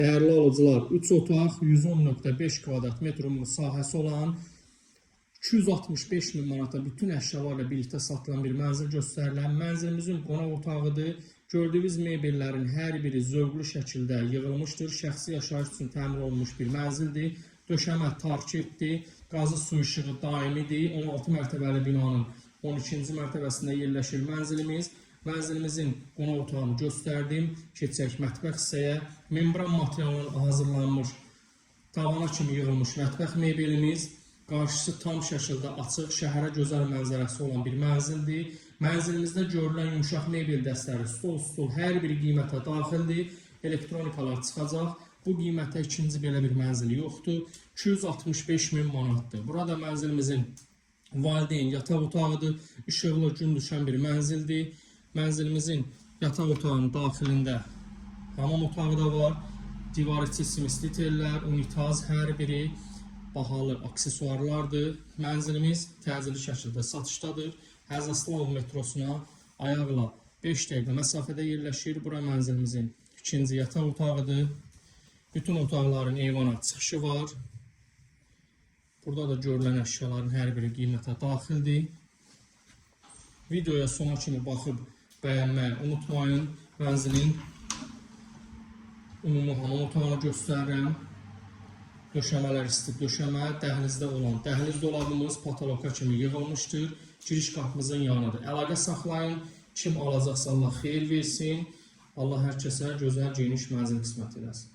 Dəyərli alıcılar, 3 otaq, 110.5 kvadrat metr sahəsi olan 265 min manata bütün əşyalarla birlikdə satılan bir mənzil göstərilən mənzilimizin qonaq otağıdır. Gördüyünüz mebellərin hər biri zövqlü şəkildə yığılmışdır. Şəxsi yaşayış üçün təmin olunmuş bir mənzildir. Döşəmə tarketdir, qazı su işığı daimidir. 16 mərtəbəli binanın 12-ci mərtəbəsində yerləşir mənzilimiz. Mənzilimizin qonaq otağını göstərdim. Keçək mətbəx hissəyə. Membran materialından hazırlanmış tavana kimi yığılmış mətbəx mebelimiz. Qarşısı tam şəkildə açıq, şəhərə gözəl mənzərəsi olan bir mənzildir. Mənzilimizdə görülən yumuşaq mebel dəstləri, stol hər biri qiymətə daxildir. Elektronikalar çıxacaq. Bu qiymətə ikinci belə bir mənzil yoxdur. 265 min manatdır. Burada mənzilimizin valideyn yataq otağıdır. İşıqlı gün düşən bir mənzildir. Mənzilimizin yataq otağının daxilində hamam otağı da var. Divar içi simisli tellər, unitaz hər biri bahalı aksesuarlardır. Mənzilimiz təcili şəkildə satışdadır. Həzr Aslanov metrosuna ayaqla 5 dəqiqə məsafədə yerləşir. Bura mənzilimizin ikinci yataq otağıdır. Bütün otaqların eyvana çıxışı var. Burada da görülən əşyaların hər biri qiymətə daxildir. Videoya sona kimi baxıb bəyənməyi unutmayın. Mənzilin ümumi hamam otağını göstərirəm. Döşəmələr isti döşəmə, dəhlizdə olan dəhliz dolabımız patoloka kimi yığılmışdır. Giriş qapımızın yanıdır. Əlaqə saxlayın. Kim alacaqsa Allah xeyir versin. Allah hər kəsə gözəl geniş mənzil qismət eləsin.